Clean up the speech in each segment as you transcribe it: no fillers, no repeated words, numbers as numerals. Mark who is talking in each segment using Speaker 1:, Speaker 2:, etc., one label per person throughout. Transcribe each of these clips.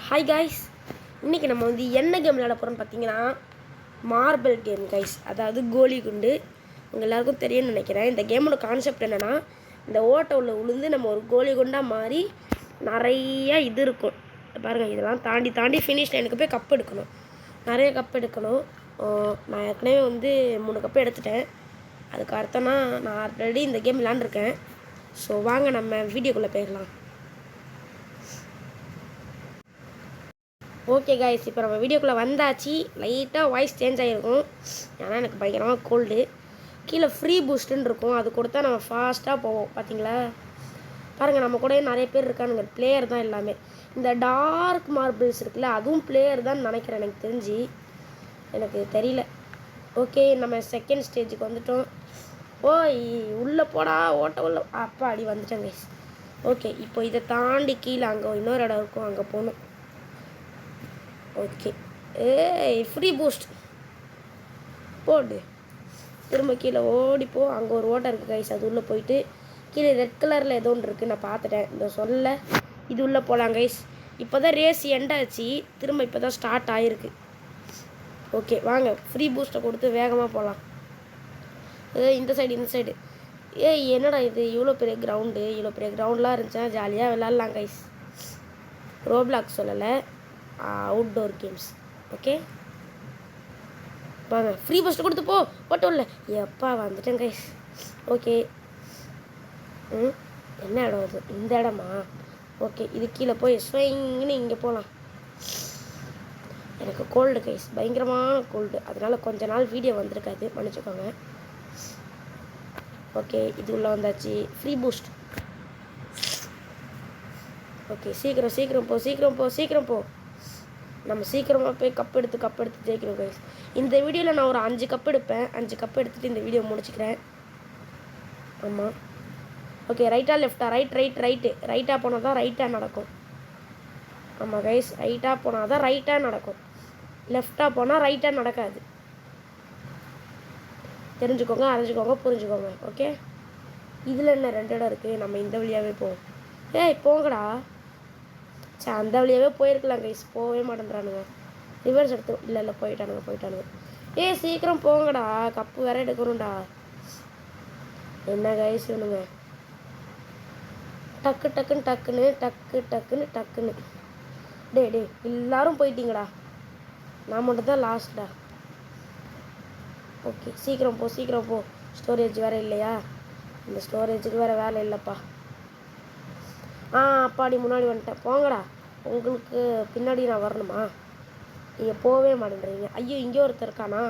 Speaker 1: Hi guys, இன்றைக்கி நம்ம வந்து என்ன கேம் விளையாட போகிறோம்னு பார்த்தீங்கன்னா மார்பிள் கேம் கைஸ். அதாவது கோலி குண்டு. உங்கள் எல்லாருக்கும் தெரியும்னு நினைக்கிறேன். இந்த கேமோட கான்செப்ட் என்னென்னா, இந்த ஓட்டை உள்ள விழுந்து நம்ம ஒரு கோலி குண்டாக மாறி நிறைய இது இருக்கும் பாருங்கள். இதெல்லாம் தாண்டி தாண்டி ஃபினிஷ் லைனுக்கு போய் கப் எடுக்கணும். நிறைய கப் எடுக்கணும். நான் ஏற்கனவே வந்து 3 கப்பு எடுத்துட்டேன். அதுக்கு அர்த்தம்னா நான் ஆல்ரெடி இந்த கேம் விளாண்டுருக்கேன். ஸோ வாங்க நம்ம வீடியோக்குள்ளே போயிடலாம். ஓகே கைஸ், இப்போ நம்ம வீடியோக்குள்ளே வந்தாச்சு. லைட்டாக வாய்ஸ் சேஞ்ச் ஆகிருக்கும், ஏன்னா எனக்கு பயங்கரமாக கோல்டு. கீழே ஃப்ரீ பூஸ்ட்டுன்னு இருக்கும், அது கொடுத்தா நம்ம ஃபாஸ்ட்டாக போவோம். பார்த்தீங்களா, பாருங்கள், நம்ம கூட நிறைய பேர் இருக்கானுங்க. பிளேயர் தான் எல்லாமே. இந்த டார்க் மார்பிள்ஸ் இருக்குல்ல, அதுவும் பிளேயர் தான் நினைக்கிறேன், எனக்கு தெரிஞ்சு. எனக்கு தெரியல. ஓகே, நம்ம செகண்ட் ஸ்டேஜுக்கு வந்துட்டோம். ஓய், உள்ளே போடா, ஓட்ட உள்ள அப்பா அடி வந்துட்டேன் கைஸ். ஓகே, இப்போ இதை தாண்டி கீழே அங்கே இன்னொரு இடம் இருக்கும், அங்கே போகணும். ஓகே, ஃப்ரீ பூஸ்ட் போடு. திரும்ப கீழே ஓடிப்போ. அங்கே ஒரு ஓட்டை இருக்குது கைஸ், அது உள்ளே போயிட்டு கீழே ரெட் கலரில் ஏதோ ஒன்று இருக்குது, நான் பார்த்துட்டேன். இந்த சொல்ல இது உள்ளே போகலாம் கைஸ். இப்போ தான் ரேஸ் எண்டாச்சு, திரும்ப இப்போ தான் ஸ்டார்ட் ஆகிருக்கு. ஓகே வாங்க, ஃப்ரீ பூஸ்ட்டை கொடுத்து வேகமாக போகலாம். இந்த சைடு என்னடா இது, இவ்வளோ பெரிய கிரவுண்டு. இவ்வளோ பெரிய கிரவுண்டெலாம் இருந்துச்சுன்னா ஜாலியாக விளாட்லாம் கைஸ். ரோப்ளாக் சொல்லலை, அவுட்டோர் கேம்ஸ். ஓகே வாங்க, ஃப்ரீ பஸ்ட்டு கொடுத்து போ. ஓட்டம் இல்லை, எப்பா வந்துட்டேன் கைஸ். ஓகே, என்ன இடம் அது? இந்த இடமா? ஓகே, இது கீழே போய் ஸ்வைங்கன்னு இங்கே போகலாம். எனக்கு கோல்டு கைஸ், பயங்கரமான கோல்டு. அதனால் கொஞ்ச நாள் வீடியோ வந்திருக்காது, மன்னிச்சுக்கோங்க. ஓகே, இது உள்ளே வந்தாச்சு. Free boost. ஓகே, சீக்கிரம் போ. நம்ம சீக்கிரமாக போய் கப் எடுத்து ஜெயிக்கணும் கைஸ். இந்த வீடியோவில் நான் ஒரு 5 கப் எடுப்பேன். 5 கப் எடுத்துகிட்டு இந்த வீடியோ முடிச்சுக்கிறேன். ஆமாம். ஓகே, ரைட்டா லெஃப்டா? ரைட்டாக போனால் தான் ரைட்டாக நடக்கும். ஆமாம் கைஸ், ரைட்டாக போனால் தான் ரைட்டாக நடக்கும். லெஃப்டாக போனால் ரைட்டாக நடக்காது. தெரிஞ்சுக்கோங்க, அறிஞ்சுக்கோங்க, புரிஞ்சுக்கோங்க. ஓகே, இதில் என்ன 2 இடம் இருக்குது, நம்ம இந்த வழியாகவே போவோம். போங்கடா. சரி, அந்த வழியாகவே போயிருக்கலாம் கைஸ், போகவே மாட்டேன்றானுங்க. ரிவர்ஸ் எடுத்து இல்லை போயிட்டானுங்க. சீக்கிரம் போங்கடா, கப்பு வேற எடுக்கணும்டா. என்ன கைஸ் வேணுங்க? டக்குன்னு டே எல்லாரும் போயிட்டீங்கடா, நான் மட்டும் தான் லாஸ்ட்டா. ஓகே, சீக்கிரம் போ. ஸ்டோரேஜ் வேறு இல்லையா? இந்த ஸ்டோரேஜுக்கு வேறு வேலை இல்லைப்பா. அப்பாடி முன்னாடி வந்துட்டேன். போங்கடா, உங்களுக்கு பின்னாடி நான் வரணுமா? நீங்கள் போகவே மாட்டேன்றீங்க. ஐயோ, இங்கே ஒருத்தர் இருக்கானா?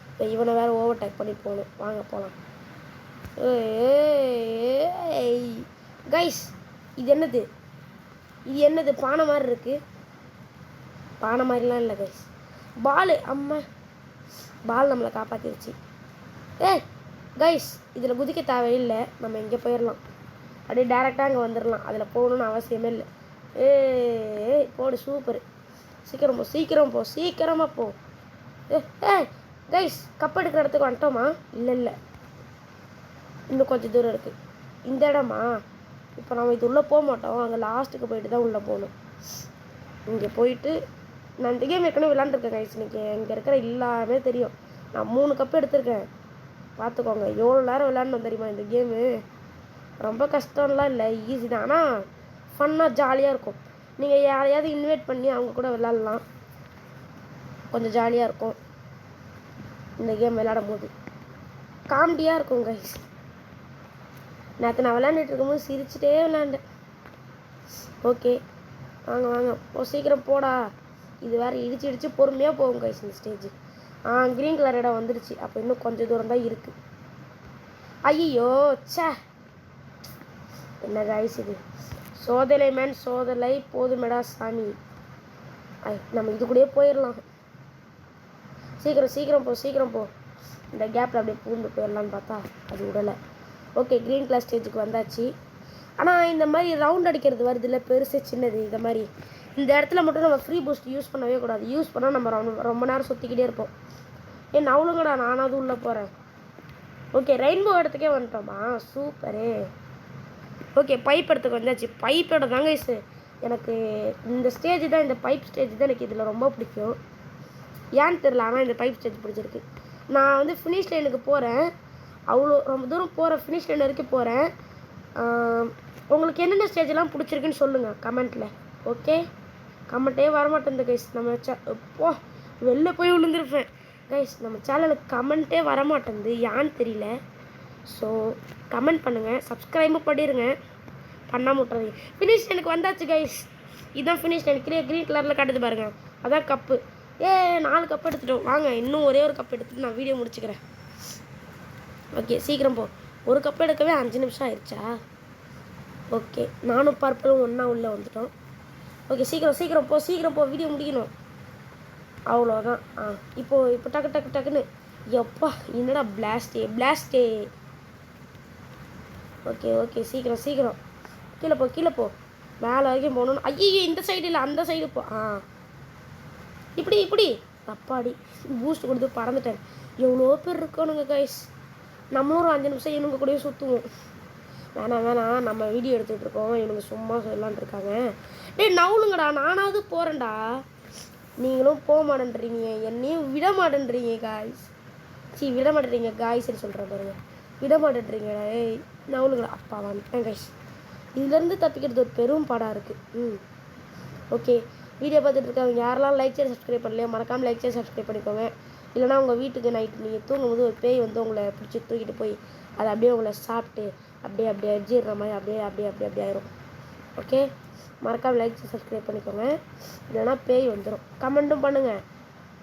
Speaker 1: இப்போ இவனை வேறு ஓவர்டேக் பண்ணி போகணும். வாங்க போகலாம். கைஸ், இது என்னது? பானை மாதிரி இருக்குது. பானை மாதிரிலாம் இல்லை கைஸ், பால். அம்மா, பால் நம்மளை காப்பாற்றிடுச்சு. கைஸ், இதில் குதிக்க தேவையில்லை, நம்ம இங்கே போயிடலாம். அப்படியே டேரெக்டாக அங்கே வந்துடலாம். அதில் போகணுன்னு அவசியமே இல்லை. போடு, சூப்பர். சீக்கிரமாக போ. கைஸ், கப் எடுக்கிற இடத்துக்கு வந்துட்டோமா? இல்லை, இன்னும் கொஞ்சம் தூரம் இருக்குது. இந்த இடமா? இப்போ நம்ம இது உள்ளே போக மாட்டோம், அங்கே லாஸ்ட்டுக்கு போயிட்டு தான் உள்ளே போகணும். இங்கே போயிட்டு நான் இந்த கேம் ஏற்கனவே விளாண்டுருக்கேன் கைஸ். இன்றைக்கி இங்கே இருக்கிற எல்லாமே தெரியும். நான் 3 கப்பு எடுத்திருக்கேன், பார்த்துக்கோங்க. எவ்வளோ நேரம் விளாண்டோம் தெரியுமா இந்த கேமு? ரொம்ப கஷ்டம்லாம் இல்லை, ஈஸி தான். ஆனால் ஃபன்னாக ஜாலியாக இருக்கும். நீங்கள் யாரையாவது இன்வைட் பண்ணி அவங்க கூட விளாட்லாம், கொஞ்சம் ஜாலியாக இருக்கும். இந்த கேம் விளாடும் போது காமெடியாக இருக்கும் கைஸ். நேற்று நான் விளாண்டுட்டு இருக்கும்போது சிரிச்சுட்டே விளாண்டேன். ஓகே வாங்க, சீக்கிரம் போடா. இது வேறு இடிச்சு பொறுமையாக போகும் கைஸ் இந்த ஸ்டேஜ். க்ரீன் கலர் இடம் வந்துடுச்சு. அப்போ இன்னும் கொஞ்சம் தூரம் தான் இருக்குது. ஐயோ, சே, என்ன கைஸ் இது? சோதலை போதுமேடா சாமி. நம்ம இது கூடயே போயிடலாம். சீக்கிரம் போ. இந்த கேப்பில் அப்படியே பூந்து போயிடலான்னு பார்த்தா அது விடலை. ஓகே, க்ரீன் கலர் ஸ்டேஜுக்கு வந்தாச்சு. ஆனால் இந்த மாதிரி ரவுண்ட் அடிக்கிறது வருது இல்லை, பெருசு சின்னது, இந்த மாதிரி இந்த இடத்துல மட்டும் நம்ம ஃப்ரீ பூஸ்ட் யூஸ் பண்ணவே கூடாது. யூஸ் பண்ணால் நம்ம ரொம்ப நேரம் சுற்றிக்கிட்டே இருப்போம். நவுளுங்கடா, நானாவது உள்ளே போகிறேன். ஓகே, ரெயின்போ இடத்துக்கே வந்துட்டோமா? சூப்பரு. ஓகே, பைப் இடத்துக்கு வந்தாச்சு. பைப்போட தாங்க எனக்கு இந்த ஸ்டேஜ் தான், இந்த பைப் ஸ்டேஜ் தான் எனக்கு இதில் ரொம்ப பிடிக்கும். ஏன்னு தெரில, ஆனால் இந்த பைப் ஸ்டேஜ் பிடிச்சிருக்கு. நான் வந்து ஃபினிஷ் லைனுக்கு போகிறேன், அவ்வளோ ரொம்ப தூரம் போகிறேன், ஃபினிஷ் லைன் வரைக்கும் போகிறேன். உங்களுக்கு என்னென்ன ஸ்டேஜெல்லாம் பிடிச்சிருக்குன்னு சொல்லுங்கள் கமெண்ட்டில். ஓகே, கமெண்ட்டே வரமாட்டேங்குது கைஸ். நம்ம எப்போ வெளில போய் விழுந்துருப்பேன் கைஸ். நம்ம சேனலுக்கு கமெண்ட்டே வரமாட்டேங்குது, ஏன்னு தெரியல. ஸோ கமெண்ட் பண்ணுங்கள், சப்ஸ்கிரைபும் பண்ணிடுங்க, பண்ணாமல் விட்றாதீங்க. ஃபினிஷ் எனக்கு வந்தாச்சு கைஸ். இதுதான் ஃபினிஷ் எனக்கு க்ரீன் கலரில் காட்டுது பாருங்கள், அதான் கப்பு. 4 கப் எடுத்துட்டோம். வாங்க இன்னும் ஒரே ஒரு கப் எடுத்துகிட்டு நான் வீடியோ முடிச்சுக்கிறேன். ஓகே சீக்கிரம் போ. ஒரு கப் எடுக்கவே 5 நிமிஷம் ஆயிடுச்சா? ஓகே, நானும் பர்பிளும் ஒன்றா உள்ளே வந்துட்டோம். ஓகே சீக்கிரம் போ, வீடியோ முடிக்கணும். அவ்வளோதான். இப்போ டக்குன்னு எப்பா என்னடா பிளாஸ்டே. ஓகே சீக்கிரம் கீழே போ. மேலே வரைக்கும் போகணும். ஐயோ, இந்த சைடு இல்லை, அந்த சைடு போ. இப்படி அப்பாடி பூஸ்ட் கொடுத்து பறந்துட்டேன். எவ்வளோ பேர் இருக்கணுங்க கைஸ். நம்மளும் ஒரு 5 நிமிஷம் இவனுங்க கூடயே சுற்றுவோம். வேணாம், நம்ம வீடியோ எடுத்துகிட்டு இருக்கோம், இவனுங்க சும்மா சொல்லலான் இருக்காங்க. நவுளுங்கடா, நானாவது போகிறேன்டா. நீங்களும் போக மாட்டேன்றீங்க, என்னையும் விட மாட்டேன்றீங்க காய்ஸ். விட மாட்டேறீங்க காய்ஸ்ன்னு சொல்கிறேன் பாருங்க, விட மாட்டேன்றீங்க. நவுளுங்கடா. அப்பா வந்துட்டேன் கைஸ். இதுலேருந்து தப்பிக்கிறது ஒரு பெரும் பாடாக இருக்குது. ஓகே, வீடியோ பார்த்துட்டு இருக்காங்க யாரெல்லாம் லைக் ஷேர் சப்ஸ்கிரைப் பண்ணலையோ மறக்காமல் லைக் ஷேர் சப்ஸ்கிரைப் பண்ணிக்கோங்க. இல்லைனா உங்கள் வீட்டுக்கு நைட்டு நீங்கள் தூங்கும்போது ஒரு பேய் வந்து உங்களை பிடிச்சி தூக்கிட்டு போய் அதை அப்படியே உங்களை சாப்பிட்டு அப்படியே அடிச்சிடுற மாதிரி அப்படியே ஆயிரும். ஓகே, மறக்காமல் லைக் ஷேர் சப்ஸ்கிரைப் பண்ணிக்கோங்க. இல்லைனா பேய் வந்துடும். கமெண்ட்டும் பண்ணுங்கள்.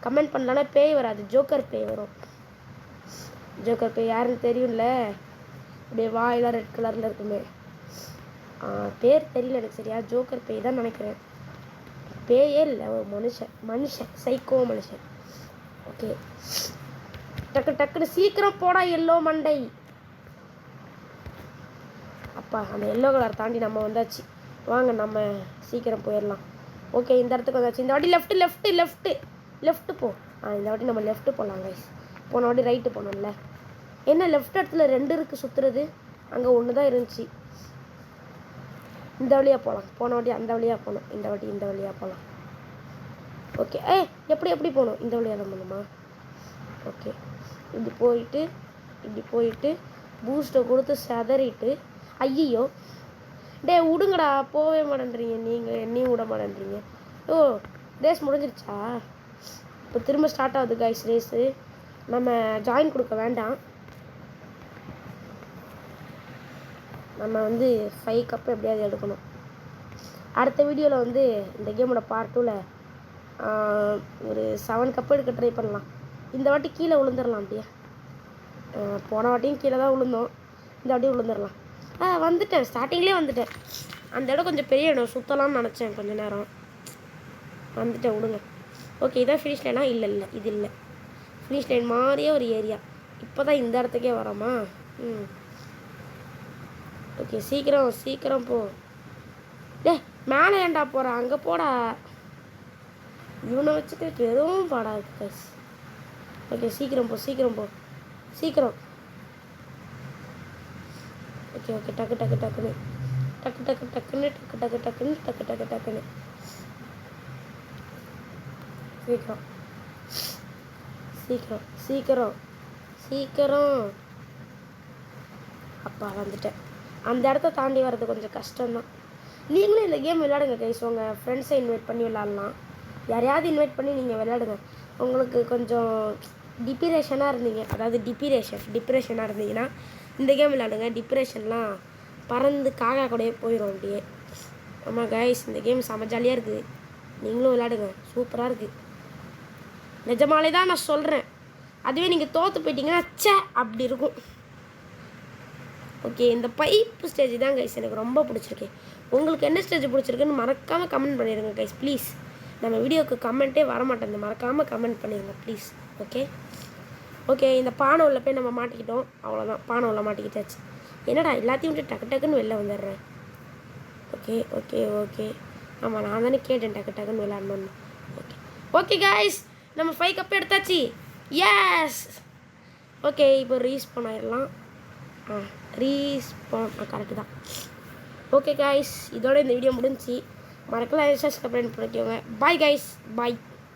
Speaker 1: கமெண்ட் பண்ணலன்னா பேய் வராது, ஜோக்கர் பேய் வரும். ஜோக்கர் பேய் யாருன்னு தெரியும்ல, அப்படியே வாயெல்லாம் ரெட் கலரில் இருக்குமே. பேர் தெரியல எனக்கு சரியா. ஜோக்கர் பேய் தான் நினைக்கிறேன். பேயே இல்லை, ஒரு மனுஷன் சைக்கோ மனுஷன். ஓகே, டக்குன்னு சீக்கிரம் போடா எல்லோ மண்டை. அப்பா, அந்த எல்லோ கலர் தாண்டி நம்ம வந்தாச்சு. வாங்க நம்ம சீக்கிரம் போயிடலாம். ஓகே, இந்த இடத்துக்கு வந்தாச்சு. இந்த வாட்டி லெஃப்ட்டு போ. இந்த வாட்டி நம்ம லெஃப்ட்டு போகலாம் கைஸ். போன வாட்டி ரைட்டு போனோம்ல. என்ன லெஃப்ட் இடத்துல 2 இருக்குது சுற்றுறது, அங்கே 1 தான் இருந்துச்சு. இந்த வழியாக போகலாம். போன வாட்டி அந்த வழியாக போகணும், இந்த வாட்டி இந்த வழியாக போகலாம். ஓகே, எப்படி போகணும்? இந்த வழியாக தான் போகணுமா? ஓகே, இப்படி போயிட்டு பூஸ்ட்டை கொடுத்து செதறிட்டு. ஐயோ விடுங்கடா, போகவே மாட்டேன்றீங்க நீங்கள், என்னையும் விட மாட்டேன்றீங்க. ரேஸ் முடிஞ்சிருச்சா? இப்போ திரும்ப ஸ்டார்ட் ஆகுது கைஸ் ரேஸு. நம்ம ஜாயின் கொடுக்க வேண்டாம். நம்ம வந்து 5 கப் எப்படியாவது எடுக்கணும். அடுத்த வீடியோவில் வந்து இந்த கேமோட பார்ட் 2ல் ஒரு 7 கப் எடுக்க ட்ரை பண்ணலாம். இந்த வாட்டி கீழே விழுந்துடலாம். அப்படியே போன வாட்டியும் கீழே தான் விழுந்தோம், இந்த வாட்டியும் விழுந்துடலாம். வந்துட்டேன், ஸ்டார்டிங்லேயே வந்துட்டேன். அந்த இடம் கொஞ்சம் பெரிய இடம், சுற்றலாம்னு நினச்சேன் கொஞ்சம் நேரம். வந்துட்டேன், விடுங்க. ஓகே, இதான் ஃபினிஷ் லைனா? இல்லை இது இல்லை, ஃபினிஷ் லைன் மாதிரியே ஒரு ஏரியா. இப்போ தான் இந்த இடத்துக்கே வரோமா? ஓகே, சீக்கிரம் போ. மேலே ஏன்டா போகிறேன்? அங்கே போடா. இவனை வச்சுட்டு பெரும் பாடா இருக்கு கைஸ். ஓகே, சீக்கிரம் போ. ஓகே, டக்குன்னு சீக்கிரம். அப்பா வந்துட்டேன். அந்த இடத்த தாண்டி வர்றது கொஞ்சம் கஷ்டம்தான். நீங்களும் இந்த கேம் விளையாடுங்க கைஸ். உங்கள் ஃப்ரெண்ட்ஸை இன்வைட் பண்ணி விளையாடலாம். யாரையாவது இன்வைட் பண்ணி நீங்கள் விளையாடுங்க. உங்களுக்கு கொஞ்சம் டிப்ரெஷனாக இருந்தீங்கன்னா இந்த கேம் விளையாடுங்க. டிப்ரெஷன்லாம் பறந்து காக்கா கூடயே போயிடும் அப்படியே. ஆமாம் கைஸ், இந்த கேம் செம ஜாலியாக இருக்குது. நீங்களும் விளையாடுங்க, சூப்பராக இருக்குது. நிஜமாலே தான் நான் சொல்கிறேன். அதுவே நீங்கள் தோற்று போயிட்டீங்கன்னா அப்படி இருக்கும். ஓகே, இந்த பைப்பு ஸ்டேஜ் தான் கைஸ் எனக்கு ரொம்ப பிடிச்சிருக்கு. உங்களுக்கு என்ன ஸ்டேஜ் பிடிச்சிருக்குன்னு மறக்காமல் கமெண்ட் பண்ணிடுங்க கைஸ் ப்ளீஸ். நம்ம வீடியோவுக்கு கமெண்ட்டே வரமாட்டேங்குது, மறக்காமல் கமெண்ட் பண்ணிடுங்க ப்ளீஸ். ஓகே, இந்த பானை உள்ள போய் நம்ம மாட்டிக்கிட்டோம். அவ்வளோதான், பானை உள்ள மாட்டிக்கிட்டாச்சு. என்னடா எல்லாத்தையும் விட்டு டக்குன்னு வெளில வந்துடுறேன். ஓகே ஆமாம், நான் தானே கேட்டேன் டக்குன்னு விளையாடணுன்னு. ஓகே கைஸ், நம்ம 5 கப் எடுத்தாச்சு. எஸ். ஓகே, இப்போ ரீஸ்பான் ஆயிடலாம். ரீஸ்பான் கரெக்டு தான். ஓகே கைஸ், இதோட இந்த வீடியோ முடிஞ்சு. மறக்கலாம் சப்ஸ்கிரைப் பண்ணிக்கோங்க. பாய் கைஸ், பாய்.